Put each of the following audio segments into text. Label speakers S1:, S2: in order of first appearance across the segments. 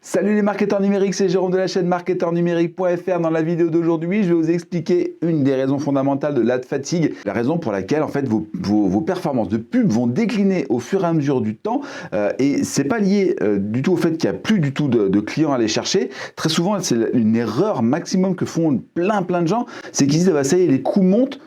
S1: Salut les marketeurs numériques, c'est Jérôme de la chaîne marketeurnumérique.fr. Dans la vidéo d'aujourd'hui, je vais vous expliquer une des raisons fondamentales de l'ad fatigue, la raison pour laquelle en fait vos performances de pub vont décliner au fur et à mesure du temps et c'est pas lié du tout au fait qu'il n'y a plus du tout de clients à aller chercher. Très souvent, c'est une erreur maximum que font plein de gens, c'est qu'ils disent ah bah ça y est, les coûts montent.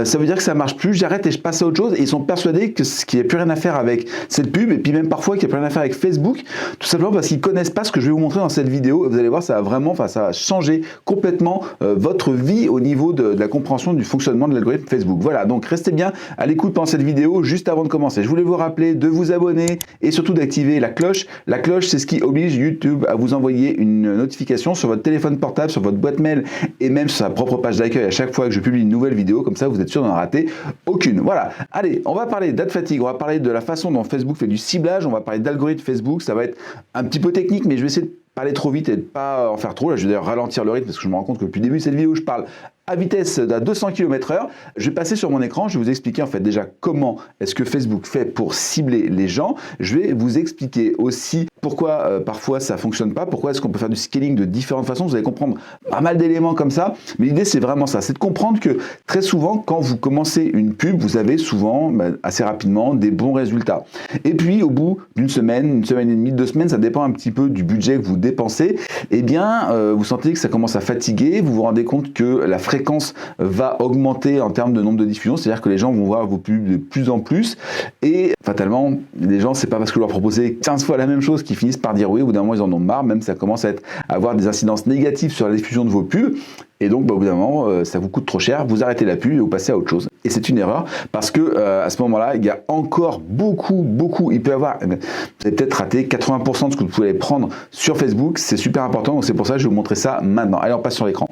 S1: Ça veut dire que ça marche plus, j'arrête et je passe à autre chose, et ils sont persuadés qu'il n'y a plus rien à faire avec cette pub, et puis même parfois qu'il n'y a plus rien à faire avec Facebook, tout simplement parce qu'ils ne connaissent pas ce que je vais vous montrer dans cette vidéo. Vous allez voir, ça va changer complètement votre vie au niveau de la compréhension du fonctionnement de l'algorithme Facebook. Voilà, donc restez bien à l'écoute pendant cette vidéo. Juste avant de commencer, je voulais vous rappeler de vous abonner et surtout d'activer la cloche. La cloche, c'est ce qui oblige YouTube à vous envoyer une notification sur votre téléphone portable, sur votre boîte mail et même sur sa propre page d'accueil à chaque fois que je publie une nouvelle vidéo. Comme ça, vous êtes sûr d'en rater aucune. Voilà, allez, on va parler d'ad fatigue, on va parler de la façon dont Facebook fait du ciblage, on va parler d'algorithme Facebook. Ça va être un petit peu technique, mais je vais essayer de parler trop vite et de pas en faire trop. Là, je vais d'ailleurs ralentir le rythme parce que je me rends compte que depuis le début de cette vidéo, je parle à vitesse à 200 km/h. Je vais passer sur mon écran, je vais vous expliquer en fait déjà comment est-ce que Facebook fait pour cibler les gens. Je vais vous expliquer aussi pourquoi parfois ça fonctionne pas, pourquoi est-ce qu'on peut faire du scaling de différentes façons. Vous allez comprendre pas mal d'éléments comme ça, mais l'idée c'est vraiment ça, c'est de comprendre que très souvent quand vous commencez une pub, vous avez souvent assez rapidement des bons résultats. Et puis au bout d'une semaine, une semaine et demie, 2 semaines, ça dépend un petit peu du budget que vous dépensez, et bien vous sentez que ça commence à fatiguer, vous vous rendez compte que la fréquence va augmenter en termes de nombre de diffusions, c'est-à-dire que les gens vont voir vos pubs de plus en plus, et fatalement, les gens, c'est pas parce que vous leur proposez 15 fois la même chose qu'ils finissent par dire oui. Au bout d'un moment, ils en ont marre, même ça commence à avoir des incidences négatives sur la diffusion de vos pubs, et donc au bout d'un moment, ça vous coûte trop cher, vous arrêtez la pub et vous passez à autre chose. Et c'est une erreur, parce que à ce moment-là, il y a encore beaucoup, il peut y avoir, vous avez peut-être raté 80% de ce que vous pouvez prendre sur Facebook, c'est super important, donc c'est pour ça que je vais vous montrer ça maintenant. Allez, on passe sur l'écran.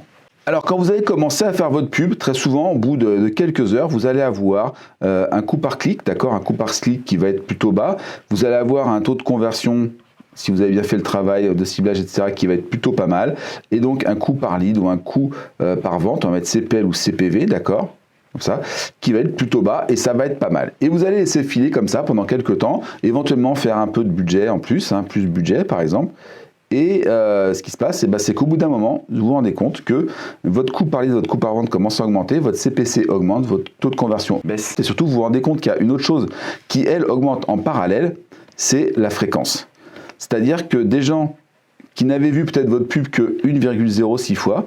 S1: Alors quand vous allez commencer à faire votre pub, très souvent au bout de quelques heures, vous allez avoir un coût par clic, d'accord, un coût par clic qui va être plutôt bas. Vous allez avoir un taux de conversion, si vous avez bien fait le travail de ciblage, etc., qui va être plutôt pas mal. Et donc un coût par lead ou un coût par vente, on va mettre CPL ou CPV, d'accord, comme ça, qui va être plutôt bas et ça va être pas mal. Et vous allez laisser filer comme ça pendant quelques temps, éventuellement faire un peu de budget en plus, plus de budget par exemple. Et ce qui se passe, c'est qu'au bout d'un moment, vous vous rendez compte que votre coût par lead, votre coût par vente commence à augmenter, votre CPC augmente, votre taux de conversion baisse. Et surtout, vous vous rendez compte qu'il y a une autre chose qui, elle, augmente en parallèle, c'est la fréquence. C'est-à-dire que des gens qui n'avaient vu peut-être votre pub que 1,06 fois,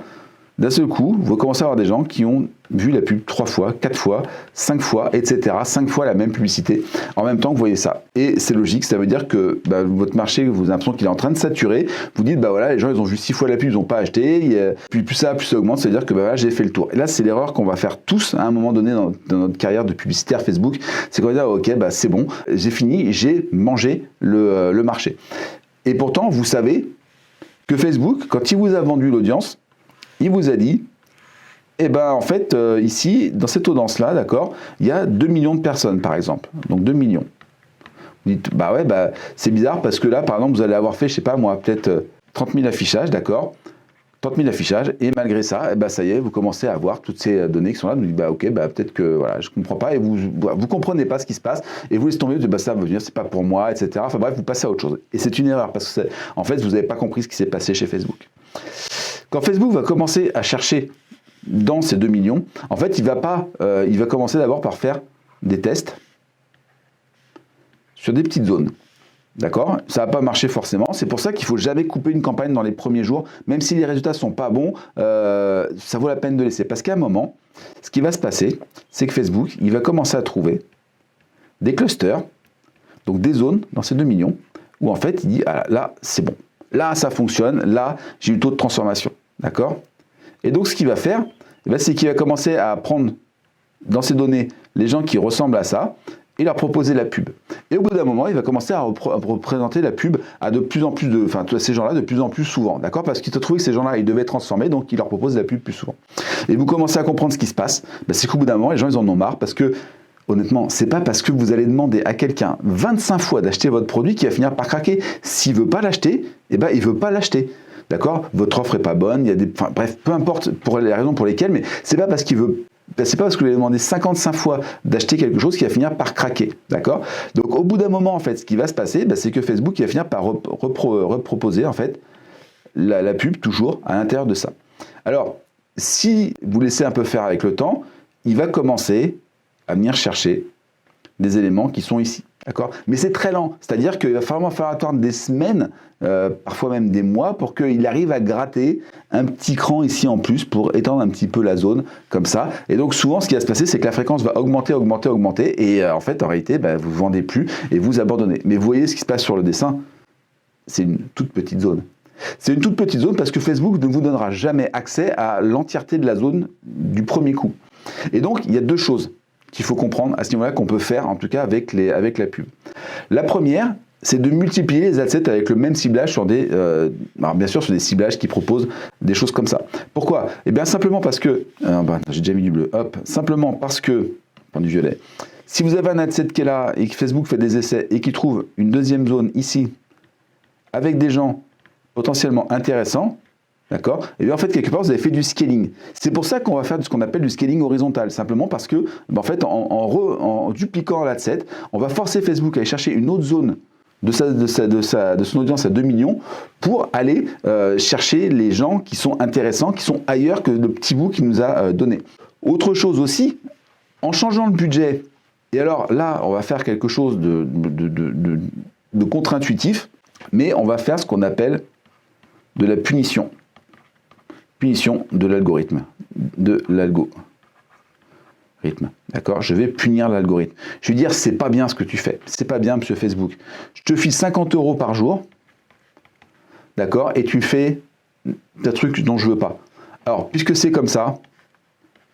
S1: d'un seul coup, vous commencez à avoir des gens qui ont vu la pub 3 fois, 4 fois, 5 fois, etc. 5 fois la même publicité en même temps que vous voyez ça. Et c'est logique, ça veut dire que votre marché, vous avez l'impression qu'il est en train de saturer. Vous dites, voilà, les gens, ils ont vu 6 fois la pub, ils n'ont pas acheté. Puis plus ça augmente, ça veut dire que voilà, j'ai fait le tour. Et là, c'est l'erreur qu'on va faire tous à un moment donné dans notre carrière de publicitaire Facebook. C'est qu'on va dire, ok, c'est bon, j'ai fini, j'ai mangé le marché. Et pourtant, vous savez que Facebook, quand il vous a vendu l'audience, il vous a dit, en fait, ici, dans cette audience-là, d'accord, il y a 2 millions de personnes, par exemple. Donc 2 millions. Vous dites, c'est bizarre parce que là, par exemple, vous allez avoir fait, je sais pas moi, peut-être 30 000 affichages, d'accord, 30 000 affichages, et malgré ça, ça y est, vous commencez à avoir toutes ces données qui sont là, vous dites, peut-être que, voilà, je comprends pas, et vous comprenez pas ce qui se passe, et vous laissez tomber, vous dites, ça va venir, c'est pas pour moi, etc. Enfin bref, vous passez à autre chose. Et c'est une erreur, parce que, en fait, vous n'avez pas compris ce qui s'est passé chez Facebook. Quand Facebook va commencer à chercher dans ces 2 millions, en fait, il va commencer d'abord par faire des tests sur des petites zones. D'accord ? Ça ne va pas marcher forcément. C'est pour ça qu'il ne faut jamais couper une campagne dans les premiers jours. Même si les résultats ne sont pas bons, ça vaut la peine de laisser. Parce qu'à un moment, ce qui va se passer, c'est que Facebook, il va commencer à trouver des clusters, donc des zones dans ces 2 millions, où en fait, il dit, là, c'est bon. Là, ça fonctionne. Là, j'ai eu le taux de transformation. D'accord ? Et donc, ce qu'il va faire, c'est qu'il va commencer à prendre dans ces données les gens qui ressemblent à ça et leur proposer la pub. Et au bout d'un moment, il va commencer à représenter la pub à de plus en plus ces gens-là de plus en plus souvent. D'accord ? Parce qu'il a trouvé que ces gens-là, ils devaient transformer, donc il leur propose la pub plus souvent. Et vous commencez à comprendre ce qui se passe. C'est qu'au bout d'un moment, les gens, ils en ont marre parce que, honnêtement, c'est pas parce que vous allez demander à quelqu'un 25 fois d'acheter votre produit qu'il va finir par craquer. S'il veut pas l'acheter, il veut pas l'acheter. D'accord ? Votre offre est pas bonne, bref, peu importe pour les raisons pour lesquelles, mais c'est pas parce qu'il veut ben, c'est pas parce que vous lui avez demandé 55 fois d'acheter quelque chose qui va finir par craquer, d'accord? Donc au bout d'un moment, en fait, ce qui va se passer, ben, c'est que Facebook il va finir par reproposer en fait la pub toujours à l'intérieur de ça. Alors, si vous laissez un peu faire avec le temps, il va commencer à venir chercher des éléments qui sont ici. D'accord? Mais c'est très lent, c'est-à-dire qu'il va falloir attendre des semaines, parfois même des mois, pour qu'il arrive à gratter un petit cran ici en plus pour étendre un petit peu la zone comme ça. Et donc souvent, ce qui va se passer, c'est que la fréquence va augmenter, et en fait, en réalité, vous ne vendez plus et vous abandonnez. Mais vous voyez ce qui se passe sur le dessin, c'est une toute petite zone. C'est une toute petite zone parce que Facebook ne vous donnera jamais accès à l'entièreté de la zone du premier coup. Et donc, il y a deux choses qu'il faut comprendre à ce niveau-là qu'on peut faire, en tout cas avec la pub. La première, c'est de multiplier les adsets avec le même ciblage sur des, bien sûr, sur des ciblages qui proposent des choses comme ça. Pourquoi? Eh bien, simplement parce que, j'ai déjà mis du bleu, hop, simplement parce que, du violet, si vous avez un adset qui est là et que Facebook fait des essais et qu'il trouve une deuxième zone ici, avec des gens potentiellement intéressants, d'accord? Et bien en fait, quelque part, vous avez fait du scaling. C'est pour ça qu'on va faire ce qu'on appelle du scaling horizontal, simplement parce que, en fait, en dupliquant l'adset, on va forcer Facebook à aller chercher une autre zone de son audience à 2 millions pour aller chercher les gens qui sont intéressants, qui sont ailleurs que le petit bout qu'il nous a donné. Autre chose aussi, en changeant le budget, et alors là, on va faire quelque chose de contre-intuitif, mais on va faire ce qu'on appelle de la punition. Punition de l'algorithme. D'accord? Je vais punir l'algorithme. Je vais dire, c'est pas bien ce que tu fais. C'est pas bien, monsieur Facebook. Je te file 50 € par jour. D'accord? Et tu fais un truc dont je veux pas. Alors, puisque c'est comme ça,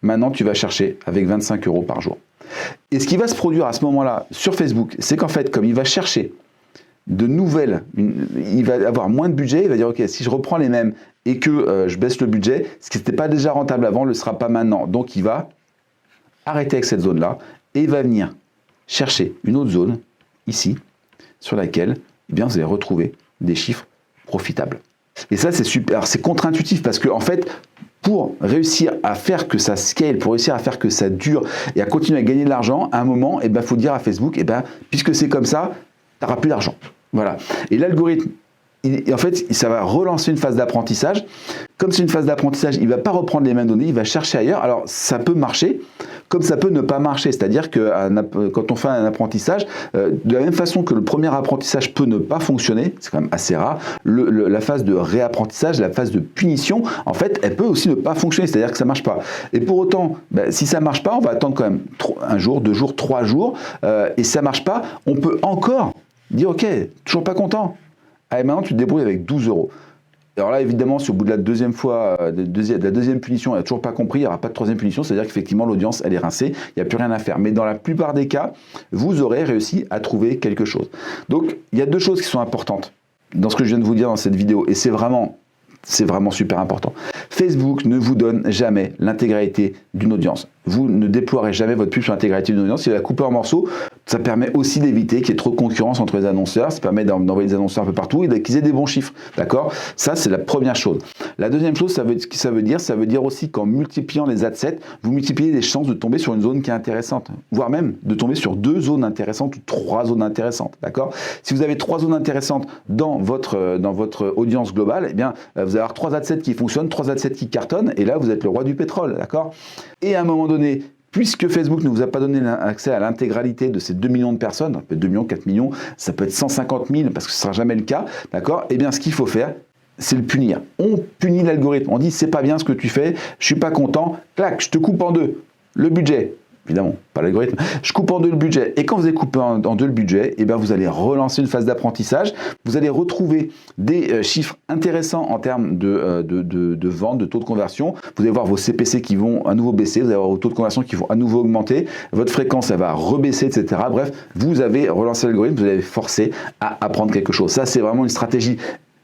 S1: maintenant tu vas chercher avec 25 € par jour. Et ce qui va se produire à ce moment-là sur Facebook, c'est qu'en fait, comme il va chercher de nouvelles, il va avoir moins de budget, il va dire ok, si je reprends les mêmes et que je baisse le budget, ce qui n'était pas déjà rentable avant ne le sera pas maintenant. Donc il va arrêter avec cette zone-là et il va venir chercher une autre zone ici sur laquelle eh bien, vous allez retrouver des chiffres profitables. Et ça c'est super, c'est contre-intuitif parce que en fait, pour réussir à faire que ça scale, pour réussir à faire que ça dure et à continuer à gagner de l'argent, à un moment, il faut dire à Facebook, puisque c'est comme ça, tu n'auras plus d'argent. Voilà. Et l'algorithme, en fait, ça va relancer une phase d'apprentissage. Comme c'est une phase d'apprentissage, il ne va pas reprendre les mêmes données, il va chercher ailleurs. Alors, ça peut marcher, comme ça peut ne pas marcher. C'est-à-dire que quand on fait un apprentissage, de la même façon que le premier apprentissage peut ne pas fonctionner, c'est quand même assez rare, la phase de réapprentissage, la phase de punition, en fait, elle peut aussi ne pas fonctionner, c'est-à-dire que ça ne marche pas. Et pour autant, si ça ne marche pas, on va attendre quand même 1 jour, 2 jours, 3 jours, et ça ne marche pas, on peut encore dire ok, toujours pas content. Allez, maintenant tu te débrouilles avec 12 €. Alors là, évidemment, si au bout de la deuxième fois, de la deuxième punition, il n'a toujours pas compris, il n'y aura pas de troisième punition, c'est-à-dire qu'effectivement l'audience elle est rincée, il n'y a plus rien à faire. Mais dans la plupart des cas, vous aurez réussi à trouver quelque chose. Donc il y a deux choses qui sont importantes dans ce que je viens de vous dire dans cette vidéo, et c'est vraiment super important. Facebook ne vous donne jamais l'intégralité d'une audience. Vous ne déploierez jamais votre pub sur l'intégralité d'une audience. Il va la couper en morceaux. Ça permet aussi d'éviter qu'il y ait trop de concurrence entre les annonceurs. Ça permet d'envoyer des annonceurs un peu partout et qu'ils aient des bons chiffres. D'accord? Ça, c'est la première chose. La deuxième chose, ça veut dire aussi qu'en multipliant les adsets, vous multipliez les chances de tomber sur une zone qui est intéressante, voire même de tomber sur 2 zones intéressantes ou 3 zones intéressantes. D'accord? Si vous avez 3 zones intéressantes dans votre audience globale, eh bien, vous allez avoir 3 adsets qui fonctionnent, 3 adsets qui cartonnent, et là, vous êtes le roi du pétrole. D'accord? Et à un moment donné, puisque Facebook ne vous a pas donné accès à l'intégralité de ces 2 millions de personnes, ça peut être 2 millions, 4 millions, ça peut être 150 000, parce que ce ne sera jamais le cas, d'accord? Eh bien, ce qu'il faut faire, c'est le punir. On punit l'algorithme. On dit, c'est pas bien ce que tu fais, je suis pas content, clac, je te coupe en deux. Le budget, évidemment, pas l'algorithme, je coupe en deux le budget. Et quand vous avez coupé en deux le budget, eh bien, vous allez relancer une phase d'apprentissage, vous allez retrouver des chiffres intéressants en termes de vente, de taux de conversion. Vous allez voir vos CPC qui vont à nouveau baisser, vous allez avoir vos taux de conversion qui vont à nouveau augmenter, votre fréquence, elle va rebaisser, etc. Bref, vous avez relancé l'algorithme, vous avez forcé à apprendre quelque chose. Ça, c'est vraiment une stratégie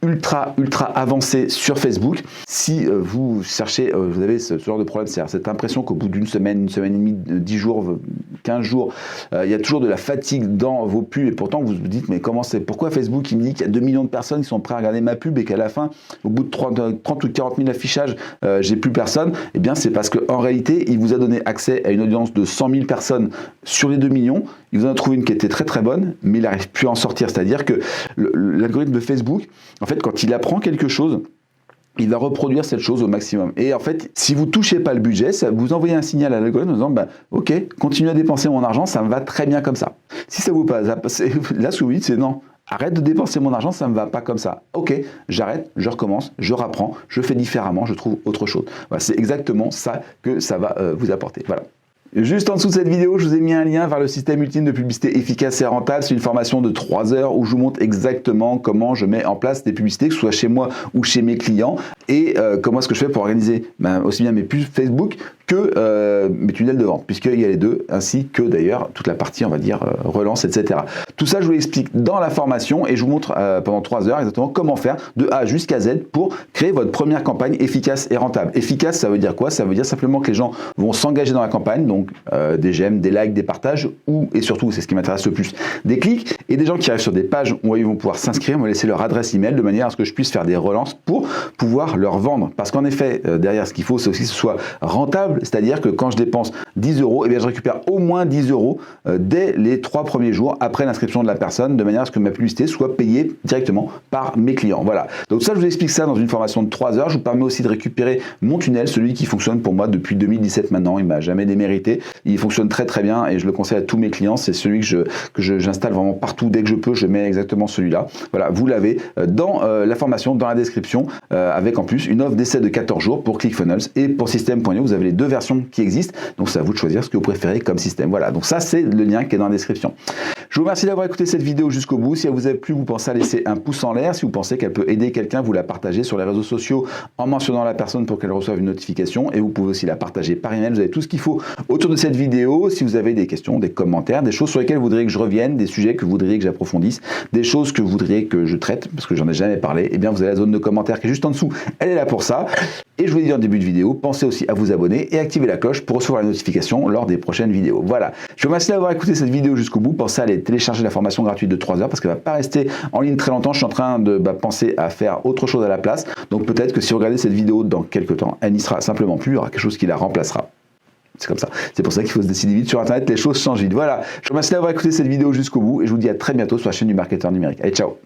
S1: ultra avancé sur Facebook. Si vous cherchez, vous avez ce genre de problème, c'est-à-dire cette impression qu'au bout d'une semaine et demie, 10 jours, 15 jours, il y a toujours de la fatigue dans vos pubs et pourtant vous vous dites mais comment c'est, pourquoi Facebook il me dit qu'il y a 2 millions de personnes qui sont prêts à regarder ma pub et qu'à la fin, au bout de 30 ou 40 000 affichages, j'ai plus personne. Eh bien c'est parce qu'en réalité, il vous a donné accès à une audience de 100 000 personnes sur les 2 millions. Il vous en a trouvé une qui était très bonne, mais il n'arrive plus à en sortir. C'est-à-dire que l'algorithme de Facebook, en fait, quand il apprend quelque chose, il va reproduire cette chose au maximum. Et en fait, si vous touchez pas le budget, ça vous envoyez un signal à l'algorithme en disant bah, ok, continuez à dépenser mon argent, ça me va très bien comme ça. Si ça vous passe, là ce que vous dites c'est non. Arrête de dépenser mon argent, ça ne me va pas comme ça. Ok, j'arrête, je recommence, je rapprends, je fais différemment, je trouve autre chose. Voilà, c'est exactement ça que ça va vous apporter. Voilà. Juste en dessous de cette vidéo, je vous ai mis un lien vers le système ultime de publicité efficace et rentable. C'est une formation de 3 heures où je vous montre exactement comment je mets en place des publicités, que ce soit chez moi ou chez mes clients, et comment est-ce que je fais pour organiser aussi bien mes pubs Facebook que mes tunnels de vente, puisqu'il y a les deux, ainsi que d'ailleurs toute la partie, on va dire, relance, etc. Tout ça, je vous l'explique dans la formation et je vous montre pendant 3 heures exactement comment faire de A jusqu'à Z pour créer votre première campagne efficace et rentable. Efficace, ça veut dire quoi? Ça veut dire simplement que les gens vont s'engager dans la campagne, donc des j'aime, des likes, des partages, et surtout, c'est ce qui m'intéresse le plus, des clics, et des gens qui arrivent sur des pages où ils vont pouvoir s'inscrire, me laisser leur adresse email de manière à ce que je puisse faire des relances pour pouvoir leur vendre. Parce qu'en effet, derrière, ce qu'il faut, c'est aussi que ce soit rentable, c'est-à-dire que quand je dépense 10 €, eh bien, je récupère au moins 10 € dès les 3 premiers jours après l'inscription de la personne, de manière à ce que ma publicité soit payée directement par mes clients. Voilà. Donc ça, je vous explique ça dans une formation de 3 heures. Je vous permets aussi de récupérer mon tunnel, celui qui fonctionne pour moi depuis 2017 maintenant. Il m'a jamais démérité. Il fonctionne très bien et je le conseille à tous mes clients. C'est celui que j'installe vraiment partout dès que je peux. Je mets exactement celui-là. Voilà, vous l'avez dans la formation, dans la description, avec en plus une offre d'essai de 14 jours pour ClickFunnels et pour System.io. Vous avez les deux versions qui existent. Donc c'est à vous de choisir ce que vous préférez comme système. Voilà, donc ça c'est le lien qui est dans la description. Je vous remercie d'avoir écouté cette vidéo jusqu'au bout. Si elle vous a plu, vous pensez à laisser un pouce en l'air. Si vous pensez qu'elle peut aider quelqu'un, vous la partagez sur les réseaux sociaux en mentionnant la personne pour qu'elle reçoive une notification. Et vous pouvez aussi la partager par email. Vous avez tout ce qu'il faut autour de cette vidéo. Si vous avez des questions, des commentaires, des choses sur lesquelles vous voudriez que je revienne, des sujets que vous voudriez que j'approfondisse, des choses que vous voudriez que je traite, parce que j'en ai jamais parlé, eh bien vous avez la zone de commentaires qui est juste en dessous. Elle est là pour ça. Et je vous l'ai dit en début de vidéo, pensez aussi à vous abonner et activer la cloche pour recevoir la notification lors des prochaines vidéos. Voilà. Je vous remercie d'avoir écouté cette vidéo jusqu'au bout. Pensez à aller télécharger la formation gratuite de 3 heures parce qu'elle ne va pas rester en ligne très longtemps. Je suis en train de penser à faire autre chose à la place. Donc peut-être que si vous regardez cette vidéo dans quelques temps, elle n'y sera simplement plus. Il y aura quelque chose qui la remplacera. C'est comme ça. C'est pour ça qu'il faut se décider vite sur Internet. Les choses changent vite. Voilà. Je vous remercie d'avoir écouté cette vidéo jusqu'au bout et je vous dis à très bientôt sur la chaîne du marketeur numérique. Allez, ciao!